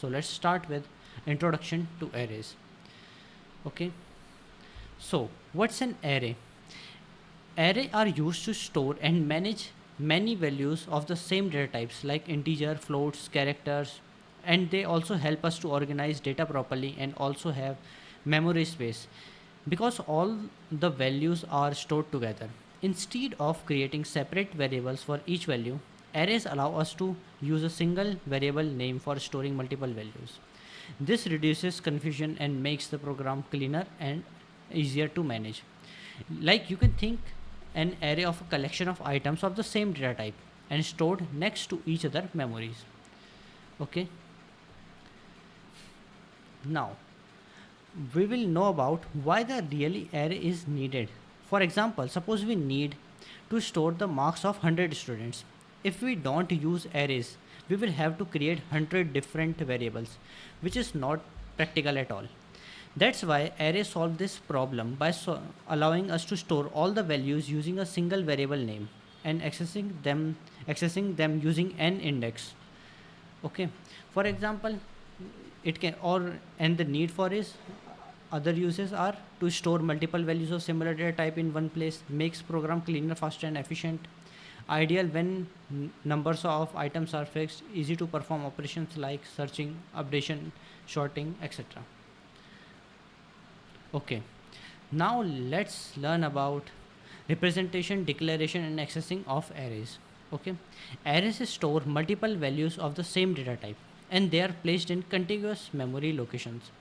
So let's start with introduction to arrays. Okay, so what's an array? Array are used to store and manage many values of the same data types like integer, floats, characters, and they also help us to organize data properly and also have memory space because all the values are stored together. Instead of creating separate variables for each value, arrays allow us to use a single variable name for storing multiple values. This reduces confusion and makes the program cleaner and easier to manage. Like you can think an array of a collection of items of the same data type and stored next to each other memories. Okay, now we will know about why the really array is needed. For example, suppose we need to store the marks of 100 students. If we don't use arrays, we will have to create 100 different variables, which is not practical at all. That's why arrays solve this problem by allowing us to store all the values using a single variable name and accessing them using an index. Okay. For example, it can or and the need for is other uses are to store multiple values of similar data type in one place, makes program cleaner, faster, and efficient. Ideal when numbers of items are fixed, easy to perform operations like searching, updation, sorting, etc. Okay, now let's learn about representation, declaration, and accessing of arrays. Okay, arrays store multiple values of the same data type and they are placed in contiguous memory locations.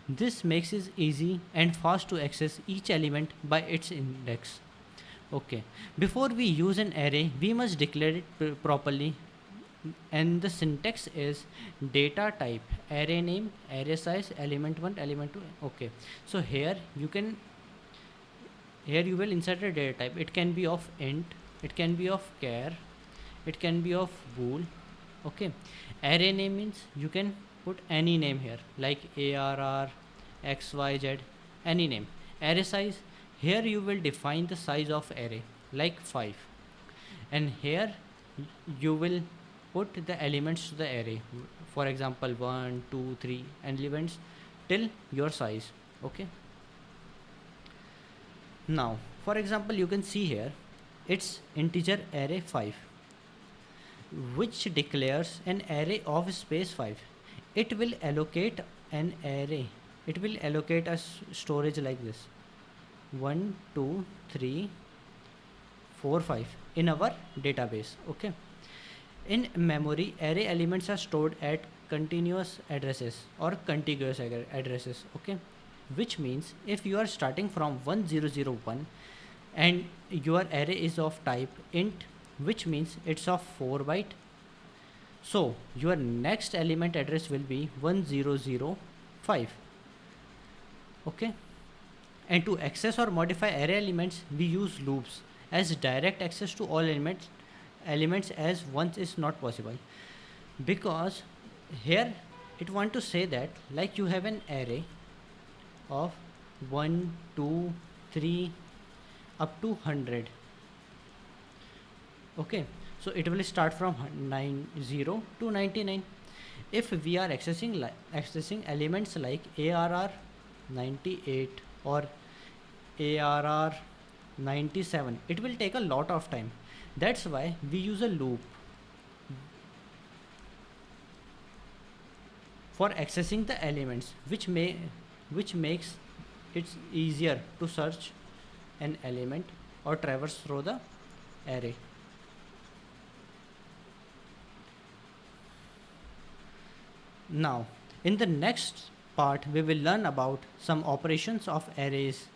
This makes it easy and fast to access each element by its index. Okay, before we use an array, we must declare it properly, and the syntax is data type, array name, array size, element 1, element 2. Okay, so here you will insert a data type. It can be of int, it can be of char, it can be of bool. Okay, array name means you can put any name here like arr, xyz, any name. Array size, here you will define the size of array like 5, and here you will put the elements to the array, for example 1 2 3 and elements till your size. Okay, now for example you can see here it's integer array 5 which declares an array of space 5. It will allocate an array, it will allocate a storage like this: 1 2 3 4 5 in our database. Okay, in memory array elements are stored at continuous addresses or contiguous addresses. Okay, which means if you are starting from 1001 and your array is of type int, which means it's of 4 byte, so your next element address will be 1005. Okay, and to access or modify array elements we use loops, as direct access to all elements as once is not possible, because here it want to say that like you have an array of 1 2 3 up to 100. Okay, so it will start from 90 to 99. If we are accessing elements like arr 98 or arr 97, it will take a lot of time. That's why we use a loop for accessing the elements, which makes it easier to search an element or traverse through the array. Now, in the next part, we will learn about some operations of arrays